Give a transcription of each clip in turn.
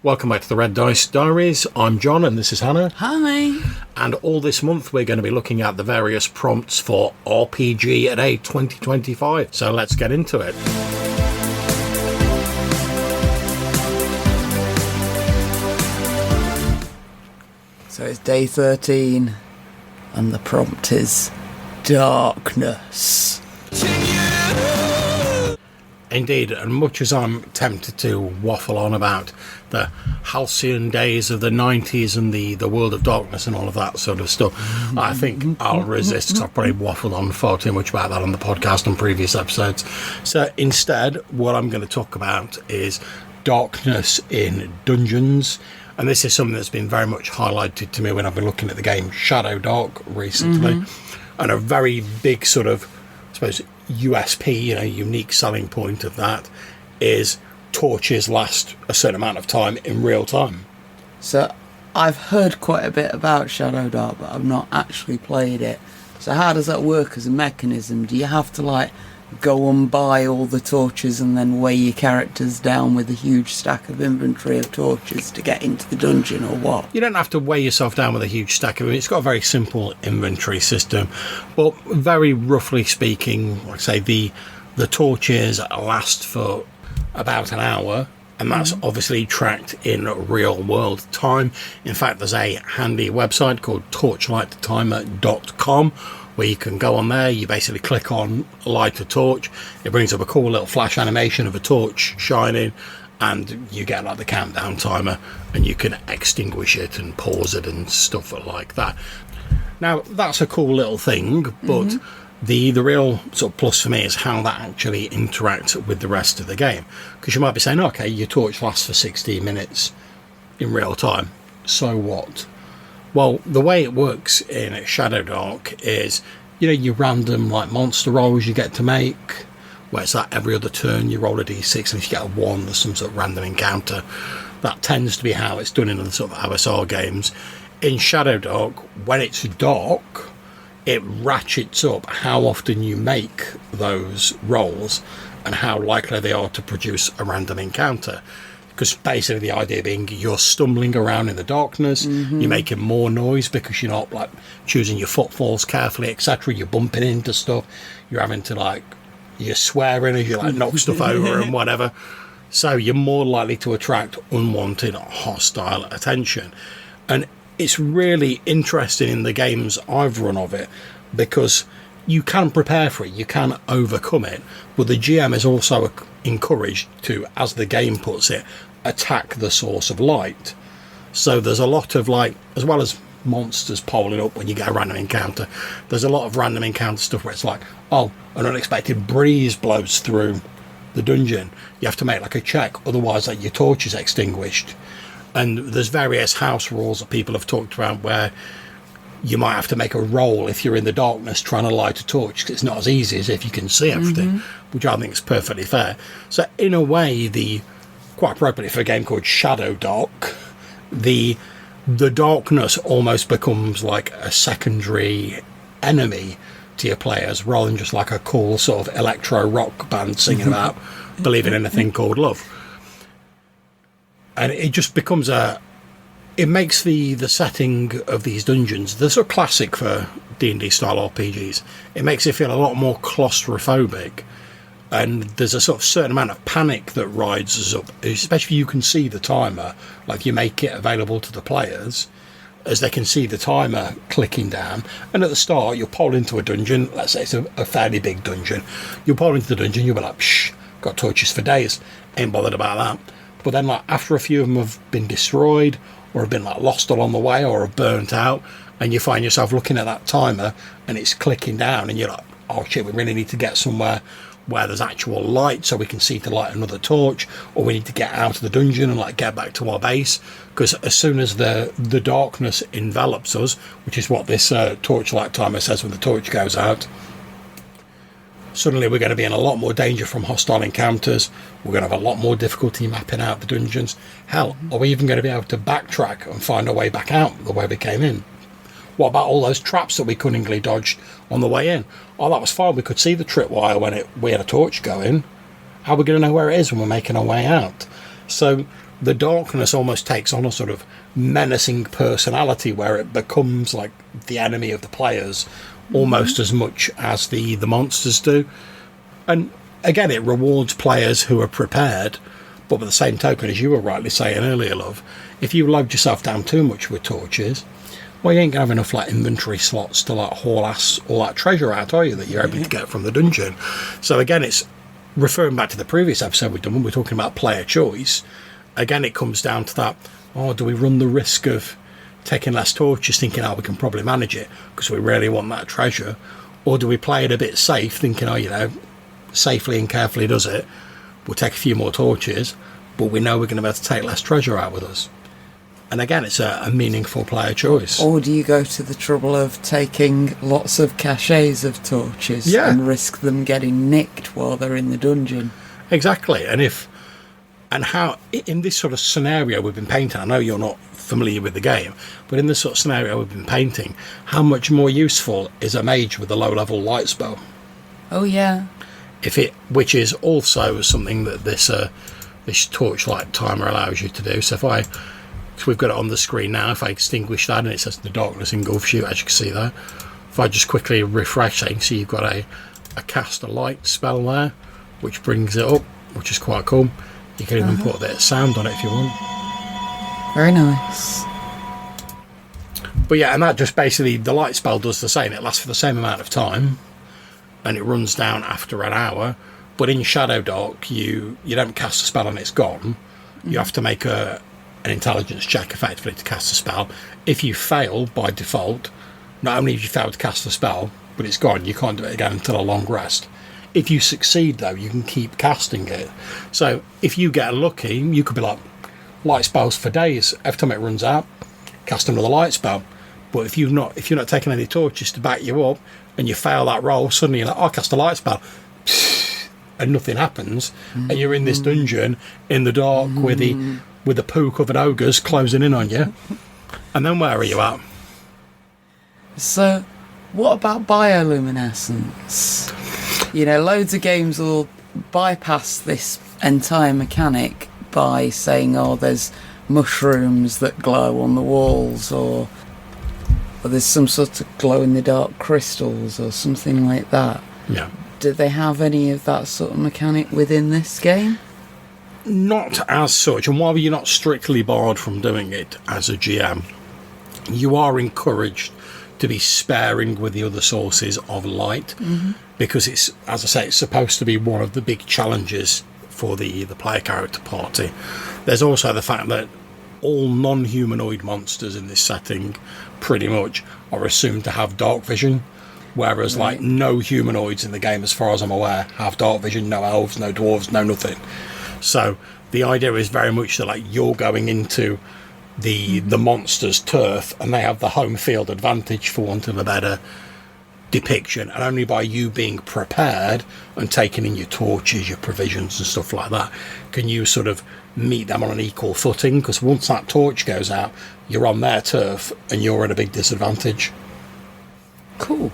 Welcome back to the Red Dice Diaries. I'm John and this is Hannah. Hi. And all this month we're going to be looking at the various prompts for RPGaDay 2025. So let's get into it. So it's day 13 and the prompt is darkness. Indeed, and much as I'm tempted to waffle on about the halcyon days of the 90s and the world of darkness and all of that sort of stuff, I think I'll resist because I've probably waffled on far too much about that on the podcast on previous episodes. So instead, what I'm going to talk about is darkness in dungeons. And this is something that's been very much highlighted to me when I've been looking at the game Shadowdark recently. And a very big sort of, I suppose, USP, unique selling point of that is torches last a certain amount of time in real time. So I've heard quite a bit about Shadowdark, but I've not actually played it. So how does that work as a mechanism? Do you have to go and buy all the torches and then weigh your characters down with a huge stack of inventory of torches to get into the dungeon, or what? You don't have to weigh yourself down with a huge stack of it. It's got a very simple inventory system. Well, very roughly speaking, like I say, the torches last for about an hour, and that's obviously tracked in real world time. In fact, there's a handy website called torchlighttimer.com where you can go on there. You basically click on light a torch, it brings up a cool little flash animation of a torch shining, and you get the countdown timer, and you can extinguish it and pause it and stuff like that. Now that's a cool little thing, but the real sort of plus for me is how that actually interacts with the rest of the game, because you might be saying, okay, your torch lasts for 16 minutes in real time, so what? Well, the way it works in Shadowdark is, your random monster rolls you get to make, where it's every other turn you roll a d6, and if you get a 1, there's some sort of random encounter. That tends to be how it's done in the sort of OSR games. In Shadowdark, when it's dark, it ratchets up how often you make those rolls and how likely they are to produce a random encounter. Because basically the idea being you're stumbling around in the darkness, you're making more noise because you're not choosing your footfalls carefully, etc. You're bumping into stuff, you're having to you're swearing as you knock stuff over and whatever. So you're more likely to attract unwanted hostile attention. And it's really interesting in the games I've run of it, because you can prepare for it, you can overcome it, but the GM is also encouraged to, as the game puts it, attack the source of light. So there's a lot of as well as monsters piling up when you get a random encounter, there's a lot of random encounter stuff where it's an unexpected breeze blows through the dungeon. You have to make a check, otherwise your torch is extinguished. And there's various house rules that people have talked about where you might have to make a roll if you're in the darkness trying to light a torch, because it's not as easy as if you can see everything, which I think is perfectly fair. So in a way, quite appropriately for a game called Shadowdark, the darkness almost becomes a secondary enemy to your players, rather than just a cool sort of electro rock band singing about believing in a thing called love. And it just becomes it makes the setting of these dungeons, they're sort of classic for D&D style RPGs, it makes it feel a lot more claustrophobic. And there's a sort of certain amount of panic that rises up, especially if you can see the timer, you make it available to the players, as they can see the timer clicking down. And at the start, you'll pole into a dungeon, let's say it's a fairly big dungeon, you'll pole into the dungeon, you'll be psh, got torches for days, ain't bothered about that. But then after a few of them have been destroyed, or have been lost along the way, or have burnt out, and you find yourself looking at that timer, and it's clicking down, and you're oh shit, we really need to get somewhere where there's actual light so we can see to light another torch, or we need to get out of the dungeon and get back to our base, because as soon as the darkness envelops us, which is what this torchlight timer says when the torch goes out, suddenly we're going to be in a lot more danger from hostile encounters. We're going to have a lot more difficulty mapping out the dungeons. Hell, are we even going to be able to backtrack and find our way back out the way we came in? What about all those traps that we cunningly dodged on the way in? Oh, that was fine. We could see the tripwire when we had a torch going. How are we going to know where it is when we're making our way out? So the darkness almost takes on a sort of menacing personality where it becomes like the enemy of the players almost as much as the monsters do. And again, it rewards players who are prepared, but by the same token, as you were rightly saying earlier, love, if you load yourself down too much with torches, well, you ain't gonna have enough like inventory slots to like haul ass all that treasure out, are you, that you're able to get from the dungeon. So again, it's referring back to the previous episode we've done when we're talking about player choice. Again, it comes down to that, do we run the risk of taking less torches thinking, we can probably manage it because we really want that treasure? Or do we play it a bit safe thinking, safely and carefully does it, we'll take a few more torches, but we know we're going to be able to take less treasure out with us? And again, it's a meaningful player choice. Or do you go to the trouble of taking lots of caches of torches and risk them getting nicked while they're in the dungeon? Exactly. And how, in this sort of scenario we've been painting, I know you're not familiar with the game, but in this sort of scenario we've been painting, how much more useful is a mage with a low-level light spell? Oh, yeah. Which is also something that this torchlight timer allows you to do. So we've got it on the screen now, if I extinguish that and it says the darkness engulfs you, as you can see there. If I just quickly refresh, you can see you've got a cast a light spell there, which brings it up, which is quite cool. You can even put a bit of sound on it if you want. Very nice. But yeah, and that just basically, the light spell does the same. It lasts for the same amount of time, and it runs down after an hour. But in Shadowdark, you don't cast a spell and it's gone. You have to make an intelligence check effectively to cast a spell. If you fail by default, not only have you failed to cast the spell, but it's gone. You can't do it again until a long rest. If you succeed, though, you can keep casting it. So if you get lucky, you could be like, light spells for days. Every time it runs out, cast another light spell. But if you're not taking any torches to back you up, and you fail that roll, suddenly you're like, I cast a light spell, and nothing happens, and you're in this dungeon in the dark with the poo-covered ogres closing in on you. And then where are you at? So, what about bioluminescence? Loads of games will bypass this entire mechanic by saying, there's mushrooms that glow on the walls, or there's some sort of glow-in-the-dark crystals or something like that. Yeah. Do they have any of that sort of mechanic within this game? Not as such, and while you're not strictly barred from doing it as a GM, you are encouraged to be sparing with the other sources of light, because it's, as I say, it's supposed to be one of the big challenges for the player character party. There's also the fact that all non-humanoid monsters in this setting pretty much are assumed to have dark vision, whereas no humanoids in the game, as far as I'm aware, have dark vision. No elves, no dwarves, no nothing. So the idea is very much that you're going into the monster's turf and they have the home field advantage, for want of a better depiction, and only by you being prepared and taking in your torches, your provisions and stuff like that, can you sort of meet them on an equal footing, because once that torch goes out, you're on their turf and you're at a big disadvantage. Cool.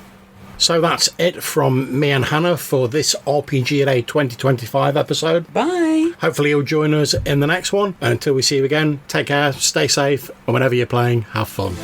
So that's it from me and Hannah for this RPGaDay 2025 episode. Bye. Hopefully you'll join us in the next one, and until we see you again, take care, stay safe, and whenever you're playing, have fun.